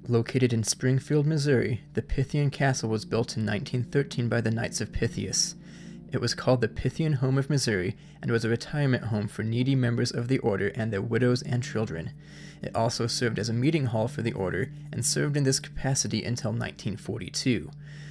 Located in Springfield, Missouri, the Pythian Castle was built in 1913 by the Knights of Pythias. It was called the Pythian Home of Missouri and was a retirement home for needy members of the order and their widows and children. It also served as a meeting hall for the order and served in this capacity until 1942.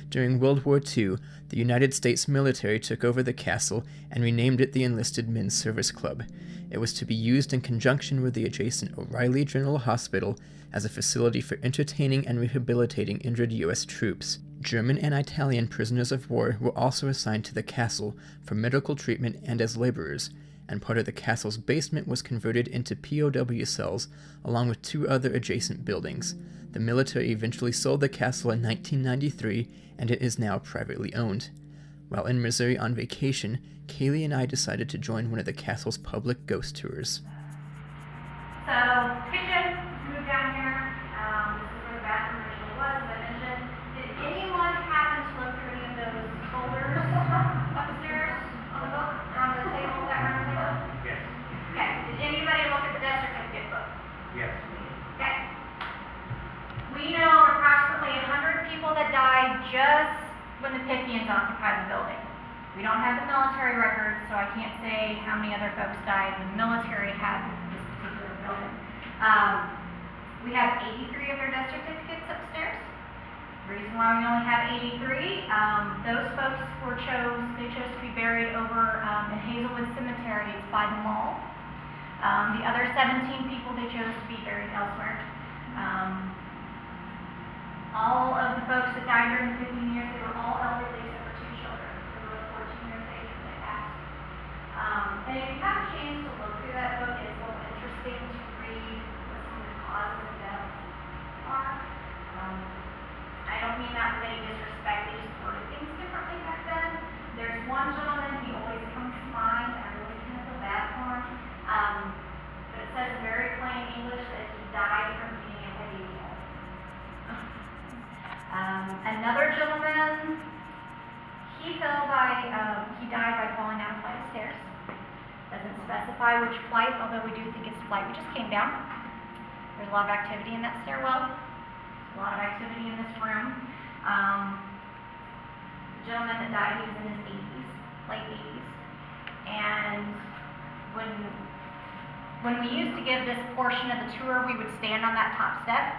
During World War II, the United States military took over the castle and renamed it the Enlisted Men's Service Club. It was to be used in conjunction with the adjacent O'Reilly General Hospital as a facility for entertaining and rehabilitating injured U.S. troops. German and Italian prisoners of war were also assigned to the castle for medical treatment and as laborers, and part of the castle's basement was converted into POW cells along with two other adjacent buildings. The military eventually sold the castle in 1993, and it is now privately owned. While in Missouri on vacation, Kayli and I decided to join one of the castle's public ghost tours. So, kitchen, moved down here. This is where the bathroom originally was, as I mentioned. Did anyone happen to look through any of those folders upstairs on the book or on the table, that round table? Yes. Okay. Did anybody look at the death certificate book? Yes. Okay. We know approximately 100 people that died just when the Pythians occupied the building. We don't have the military records, so I can't say how many other folks died when the military had this particular building. We have 83 of their death certificates upstairs. The reason why we only have 83, those folks chose to be buried over in Hazelwood Cemetery. It's by the mall. The other 17 people they chose to be buried elsewhere. All of the folks that died during the 15 years, they were all elderly except for 2 children. They were 14 years of age when they passed. And if you have a chance to look through that book, it's a little interesting to read what some of the causes of death are. I don't mean that with any disrespect, they just worded things differently back then. There's one gentleman, he always comes to mind, and I really kind of feel bad for him. But it says in very plain English that he died from being a heavy meal. Another gentleman, he died by falling down a flight of stairs. Doesn't specify which flight, although we do think it's the flight we just came down. There's a lot of activity in that stairwell. There's a lot of activity in this room. The gentleman that died, he was in his 80s, late 80s. And when we used to give this portion of the tour, we would stand on that top step.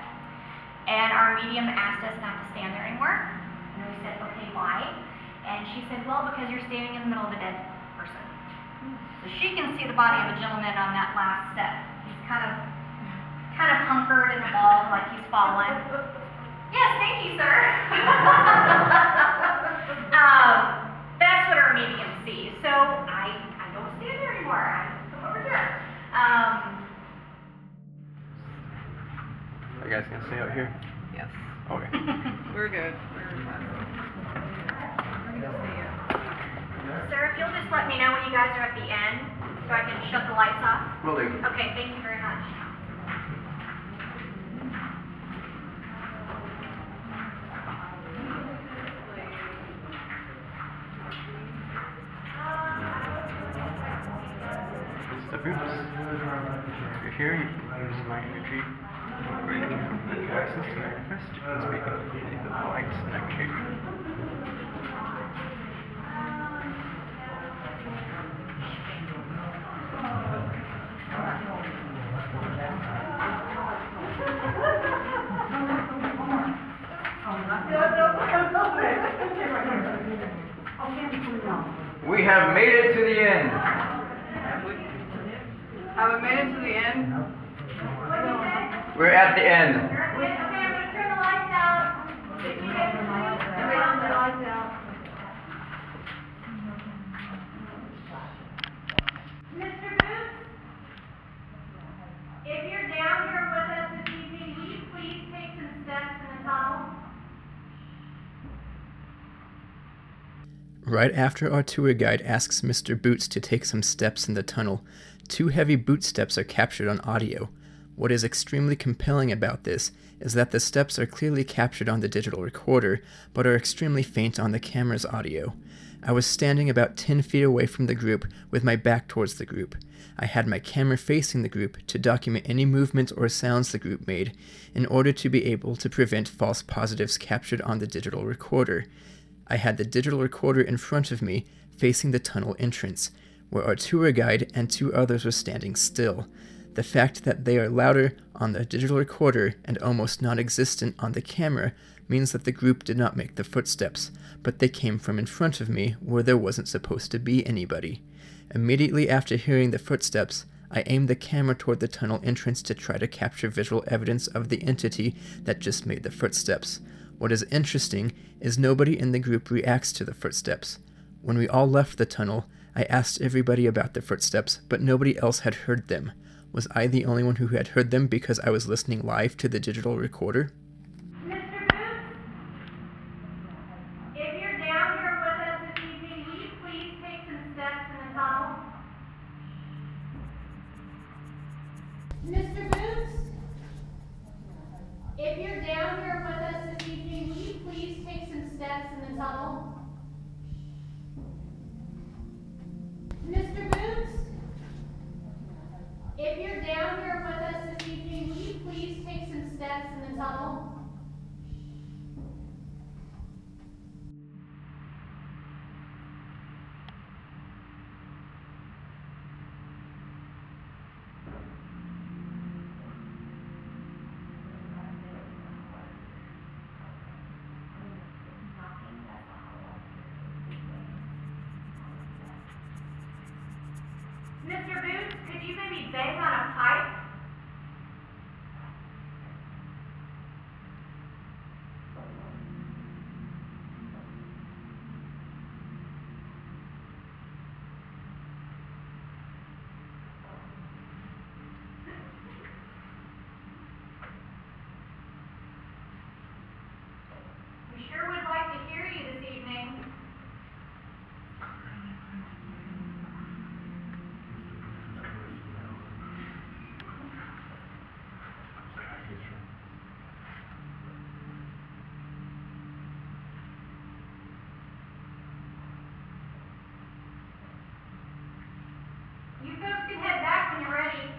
And our medium asked us not to stand there anymore. And we said, okay, why? And she said, well, because you're standing in the middle of a dead person. So she can see the body of a gentleman on that last step. He's kind of hunkered in a ball like he's fallen. Yes, thank you, sir. That's what our medium sees. So I don't stand there anymore. I come over here. Are you guys gonna stay out here? Yes. Okay. We're good. Sir, if you'll just let me know when you guys are at the end, so I can shut the lights off. Will do. Okay, thank you very much. Mr. Boots, if you're here, you can use my energy. Ready from the access to manifest, speaking of the lights and activity. We have made it to the end. Have we made it to the end? We're at the end. Okay, I'm going to turn the lights out. Turn the lights out. Mr. Boots, if you're down here with us this evening, will you please take some steps in the tunnel? Right after our tour guide asks Mr. Boots to take some steps in the tunnel, 2 heavy boot steps are captured on audio. What is extremely compelling about this is that the steps are clearly captured on the digital recorder, but are extremely faint on the camera's audio. I was standing about 10 feet away from the group with my back towards the group. I had my camera facing the group to document any movements or sounds the group made in order to be able to prevent false positives captured on the digital recorder. I had the digital recorder in front of me facing the tunnel entrance, where our tour guide and 2 others were standing still. The fact that they are louder on the digital recorder and almost non-existent on the camera means that the group did not make the footsteps, but they came from in front of me where there wasn't supposed to be anybody. Immediately after hearing the footsteps, I aimed the camera toward the tunnel entrance to try to capture visual evidence of the entity that just made the footsteps. What is interesting is nobody in the group reacts to the footsteps. When we all left the tunnel, I asked everybody about the footsteps, but nobody else had heard them. Was I the only one who had heard them because I was listening live to the digital recorder? Mr. Boots, if you're down here with us this evening, will you please take some steps in the tunnel? Mr. Boots, if you're down here with us this evening, will you please take some steps in the tunnel? Mr. Boots, if you're down here with us this evening, will you please take some steps in the tunnel? Mr. Boots, could you maybe bang on a pipe? We sure would like to hear you this evening. You folks can head back when you're ready.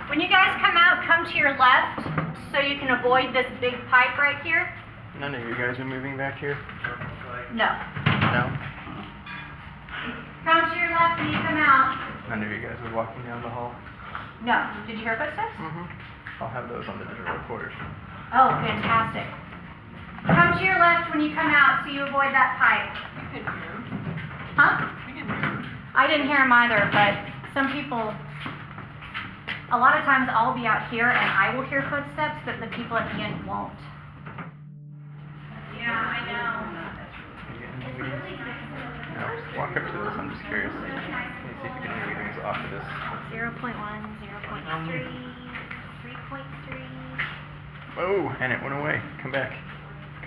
When you guys come out, come to your left so you can avoid this big pipe right here. None of you guys are moving back here? No. No? Come to your left when you come out. None of you guys are walking down the hall? No. Did you hear footsteps? I'll have those on the digital recorders. Oh, fantastic. Come to your left when you come out so you avoid that pipe. We couldn't hear him. Huh? We didn't hear him. I didn't hear him either, but some people, a lot of times I'll be out here and I will hear footsteps, but the people at the end won't. Yeah, I know. It's really nice. No, walk up to this, I'm just curious. Let me see if you can hear things off of this. 0.1, 0.3, 3.3. Whoa, and it went away. Come back.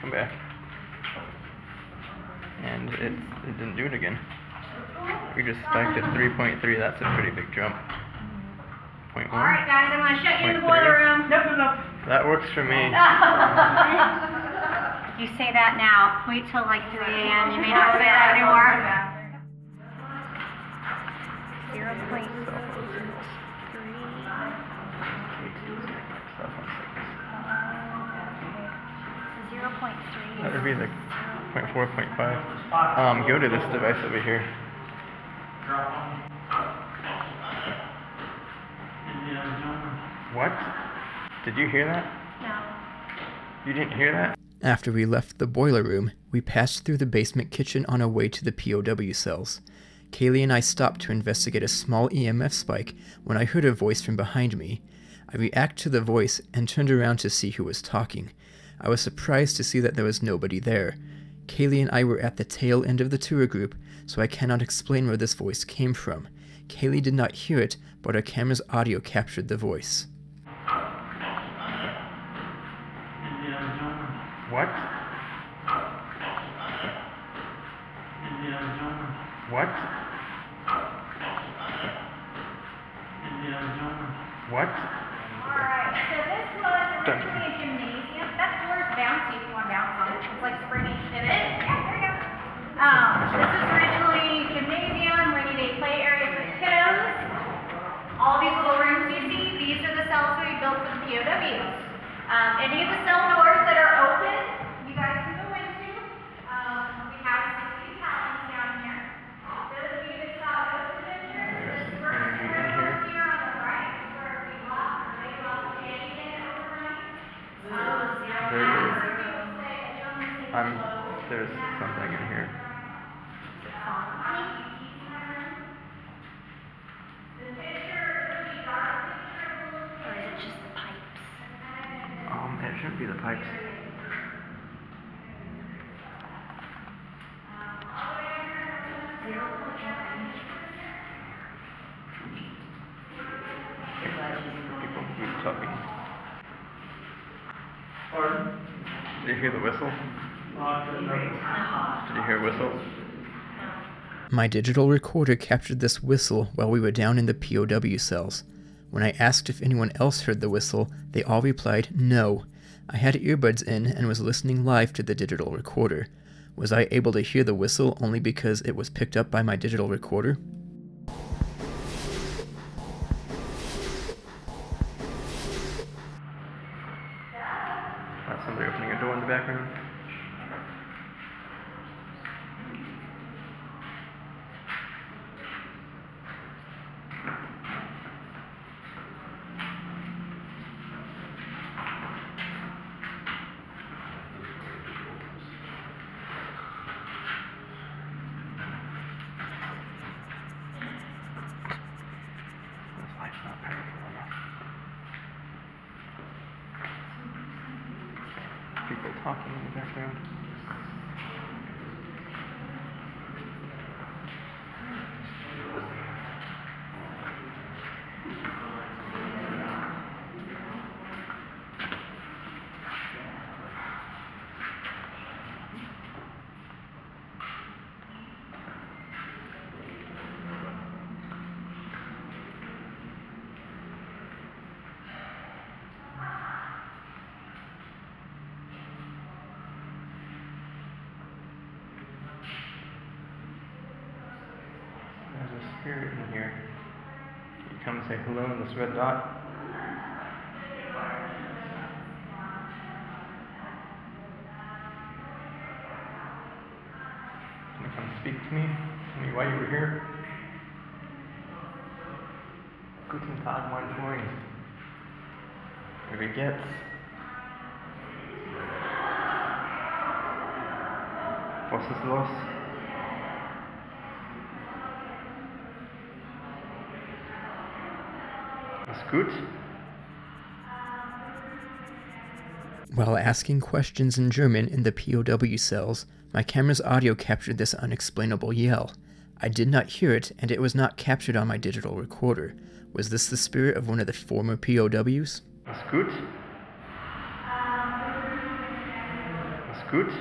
Come back. And it didn't do it again. We just spiked at 3.3. That's a pretty big jump. 0.1. Alright guys, I'm going to shut you in the 0.3. boiler room. Nope. That works for me. You say that now. Wait till like 3 a.m. You may not say that anymore. 0.3. That would be the 0.4, 0.5. Go to this device over here. What? Did you hear that? No. You didn't hear that? After we left the boiler room, we passed through the basement kitchen on our way to the POW cells. Kayli and I stopped to investigate a small EMF spike when I heard a voice from behind me. I reacted to the voice and turned around to see who was talking. I was surprised to see that there was nobody there. Kayli and I were at the tail end of the tour group, so I cannot explain where this voice came from. Kayli did not hear it, but our camera's audio captured the voice. What? What? What? Alright, so this was originally a gymnasium. That floor is bouncy if you want to bounce on it. It's like springy. It is? Yeah, there you go. This is originally gymnasium, rainy day play area for the kiddos. All these little rooms you see, these are the cells we built for the POWs. Any of the cell doors that are open, you guys can go into. We have 60 talents down here. Those of you that saw those pictures, this first room here on the right is where we lock or they lock the Jason overnight. There's something in here. Or is it just the pipes? It shouldn't be the pipes. People keep talking. Pardon? Did you hear the whistle? Did you hear a whistle? My digital recorder captured this whistle while we were down in the POW cells. When I asked if anyone else heard the whistle, they all replied no. I had earbuds in and was listening live to the digital recorder. Was I able to hear the whistle only because it was picked up by my digital recorder? That's somebody opening a door in the background. This light's not powerful enough. People talking in the background. There's a spirit in here. You come and say hello in this red dot. Can you come speak to me? Tell me why you were here? Guten Tag, mein Freund. Wie geht's? Was ist los? Ist gut? While asking questions in German in the POW cells, my camera's audio captured this unexplainable yell. I did not hear it, and it was not captured on my digital recorder. Was this the spirit of one of the former POWs? Ist gut? Ist gut?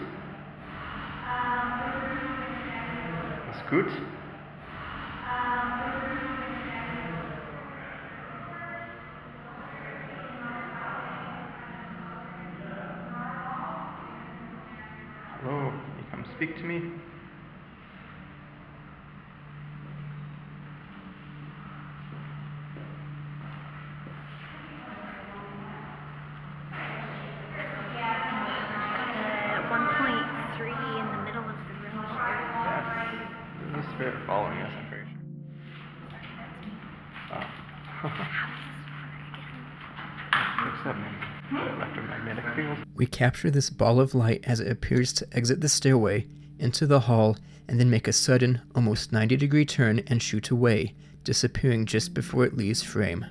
Ist gut? Hello, can you come speak to me? At 1.3 in the middle of the room here. There's a spirit following us, I'm pretty sure. Accept me. Electromagnetic field. We capture this ball of light as it appears to exit the stairway. into the hall, and then make a sudden, almost 90-degree turn and shoot away, disappearing just before it leaves frame.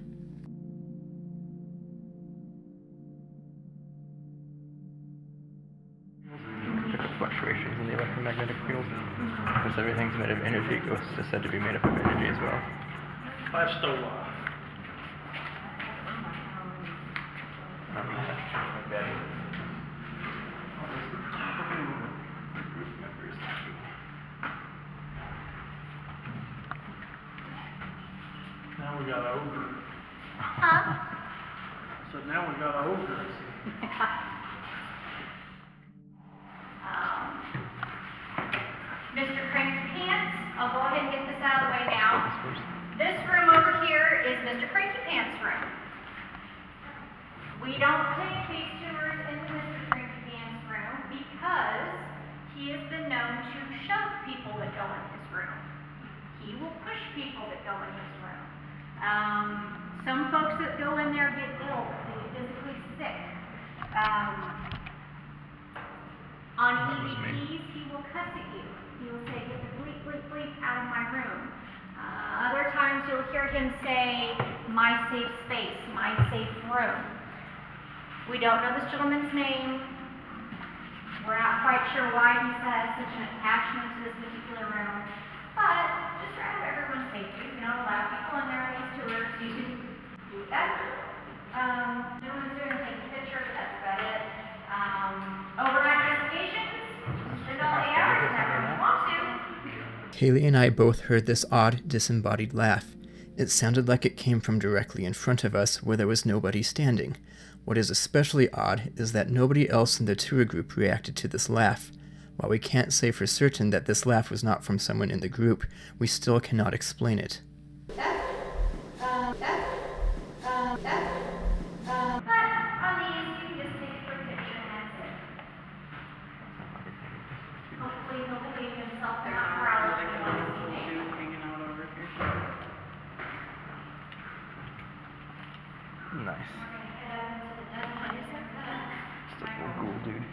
Pick up fluctuations in the electromagnetic field. Because everything's made of energy, ghosts are said to be made up of energy as well. That's still alive. Now we got ogre. Huh? So now we got ogre. Mr. Crank's Pants, I'll go ahead and get this out of the way now. This room over here is Mr. Cranky Pants' room. We don't take these tours into Mr. Cranky Pants' room because he has been known to shove people that go in his room. He will push people that go in his room. Some folks that go in there get ill, they get physically sick. On EVPs, he will cuss at you. He will say, "Get the bleep, bleep, bleep out of my room." Other times you'll hear him say, "My safe space, my safe room." We don't know this gentleman's name. We're not quite sure why he has such an attachment to this particular room. But just for everyone's safety, we don't allow people in there on these tours. You can do that. Gentleman's doing take a picture, but that's about it. Overnight reservations, spend all the hours whenever you want to. Kayli and I both heard this odd, disembodied laugh. It sounded like it came from directly in front of us where there was nobody standing. What is especially odd is that nobody else in the tour group reacted to this laugh. While we can't say for certain that this laugh was not from someone in the group, we still cannot explain it. But on these, you can just take a quick picture and that's it. Hopefully he'll behave himself and not growl like he wants to be. Hanging out over here. Nice. Just a little cool dude.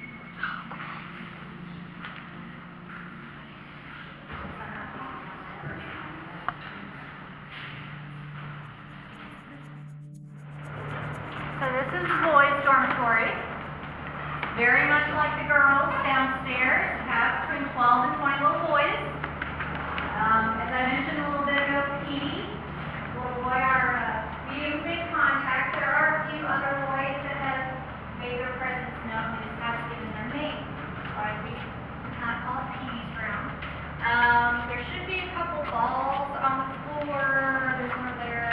So this is the boys' dormitory. Very much like the girls downstairs. It has between 12 and 20 little boys. As I mentioned a little bit ago, Petey, little boy, our medium big contact. There are a few other boys that have made their presence known. They just haven't given their name. Right? We kind of call it Petey's room. There should be a couple balls on the floor. There's one over there.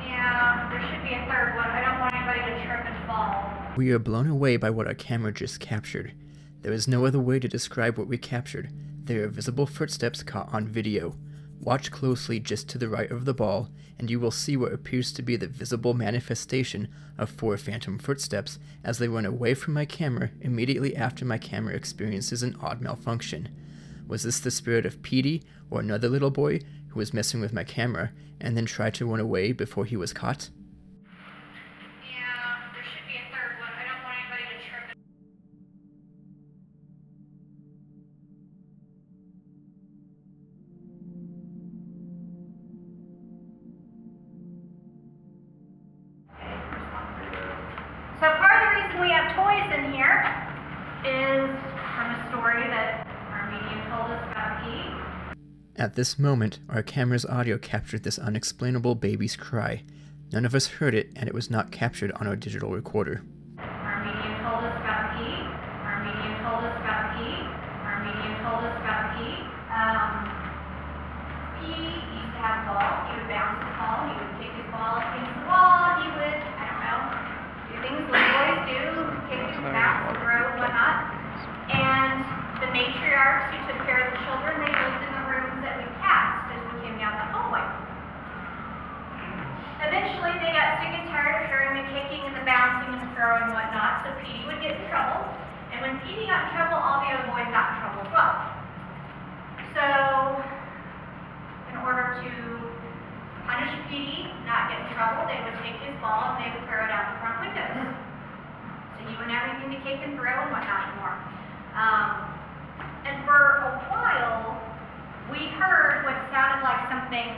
Yeah, there should be a third one. I don't want anybody to trip and fall. We are blown away by what our camera just captured. There is no other way to describe what we captured. There are visible footsteps caught on video. Watch closely just to the right of the ball, and you will see what appears to be the visible manifestation of 4 phantom footsteps as they run away from my camera immediately after my camera experiences an odd malfunction. Was this the spirit of Petey or another little boy who was messing with my camera and then tried to run away before he was caught? Yeah, there should be a third one. I don't want anybody to trip and So part of the reason we have toys in here is from a story that our medium told us about Petey. At this moment, our camera's audio captured this unexplainable baby's cry. None of us heard it, and it was not captured on our digital recorder. Our medium told us about Petey. Our medium told us about Petey. Our medium told us about Petey. Petey used to have a ball. He would bounce his ball. He would kick his ball against the wall. He would, I don't know, do things little boys do, kick and bounce and throw and whatnot. And the matriarchs who took care of the children, they lived in the rooms that we passed as we came down the hallway. Eventually, they got sick and tired of hearing the kicking and the bouncing and the throwing and whatnot, so Petey would get in trouble. And when Petey got in trouble, all the other boys got in trouble as well. So, in order to punish Petey, not get in trouble, they would take his ball and they would throw it out the front windows. So he wouldn't have anything to kick and throw and whatnot anymore. for a while, we heard what sounded like something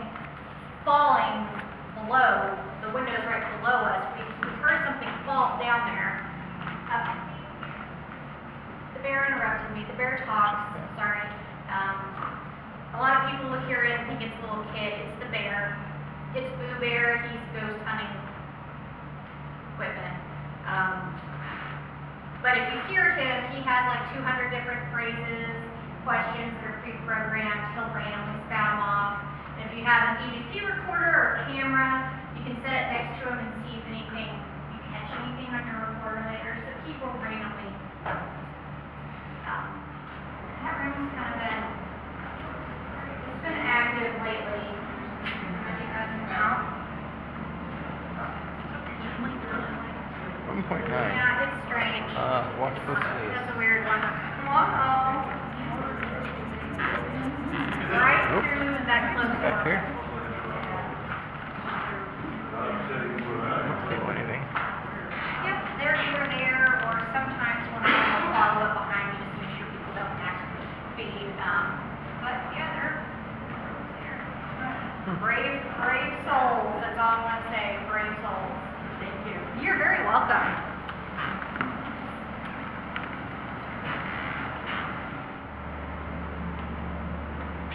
falling below, the windows right below us. We heard something fall down there. The bear interrupted me. The bear talks. Sorry. A lot of people will hear it and think it's a little kid. It's the bear. It's Boo Bear. He's ghost hunting equipment. But if you hear him, he has like 200 different phrases, questions that are pre-programmed. He'll randomly spout them off. And if you have an EVP recorder or camera, you can set it next to him and see if you catch anything on your recorder later. So people randomly. That room's kind of it's been active lately. As you guys know. 1.9. Yeah, it's strange. Watch this. That's a weird one. Uh-oh. Right through that close Back door. here. Don't feel anything. Yep, they're either there or sometimes when I'll follow up behind me just to make sure people don't actually feed. But yeah, they're there. Brave souls. That's all I'm gonna say. Brave souls. Thank you. You're very welcome.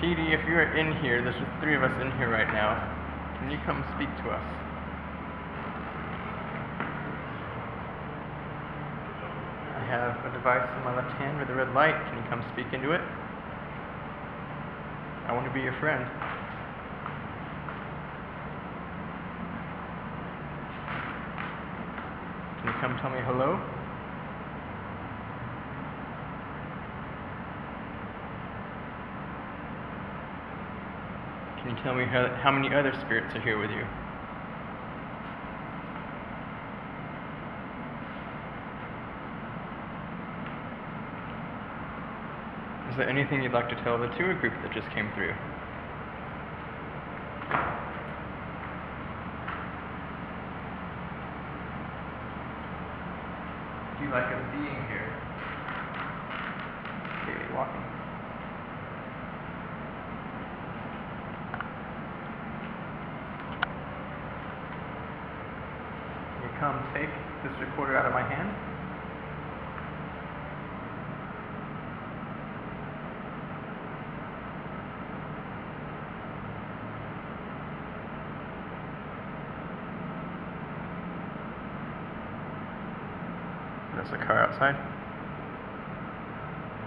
Petey, if you're in here, there's just 3 of us in here right now. Can you come speak to us? I have a device in my left hand with a red light. Can you come speak into it? I want to be your friend. Can you come tell me hello? Can you tell me how many other spirits are here with you? Is there anything you'd like to tell the tour group that just came through? Do you like us being here? Kayli walking. Can you come take this recorder out of my hand? There's a car outside.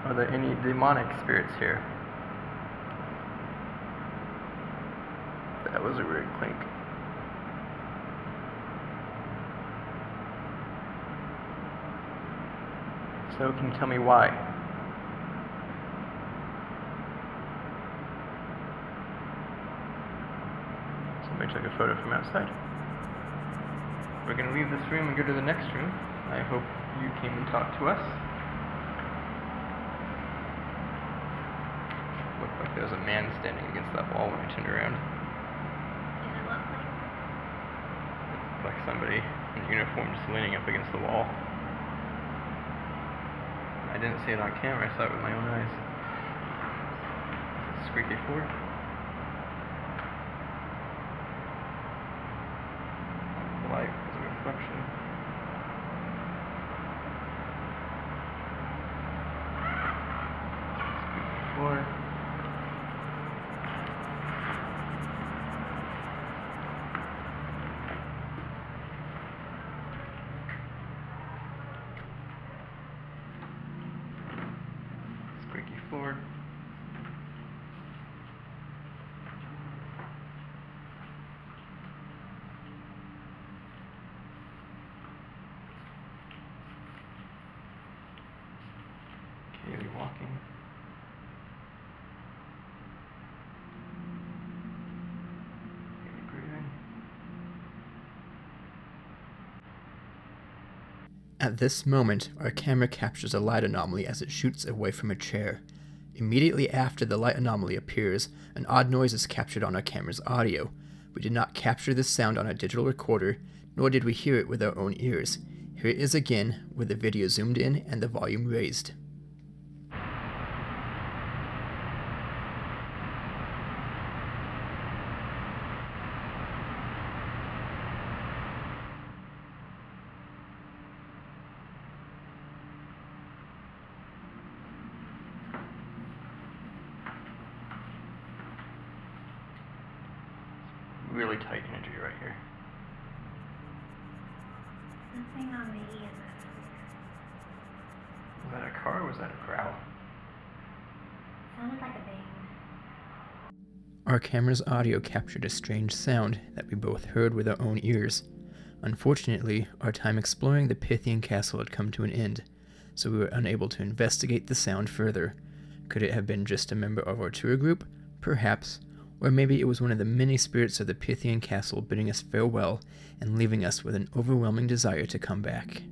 Are there any demonic spirits here? That was a weird clink. So can you tell me why? Somebody took a photo from outside. We're going to leave this room and go to the next room. I hope you came and talked to us. Looked like there was a man standing against that wall when I turned around. Did it look like? Looked like somebody in uniform just leaning up against the wall. I didn't see it on camera, I saw it with my own eyes. Squeaky Ford. The light was a reflection. Squeaky Ford. Squeaky Ford. Kayli walking. Kayli breathing. At this moment, our camera captures a light anomaly as it shoots away from a chair. Immediately after the light anomaly appears, an odd noise is captured on our camera's audio. We did not capture this sound on a digital recorder, nor did we hear it with our own ears. Here it is again, with the video zoomed in and the volume raised. really tight energy right here. Nothing on the EMF. Was that a car or was that a growl? Sounded like a bang. Our camera's audio captured a strange sound that we both heard with our own ears. Unfortunately, our time exploring the Pythian Castle had come to an end, so we were unable to investigate the sound further. Could it have been just a member of our tour group? Perhaps. Or maybe it was one of the many spirits of the Pythian Castle bidding us farewell and leaving us with an overwhelming desire to come back.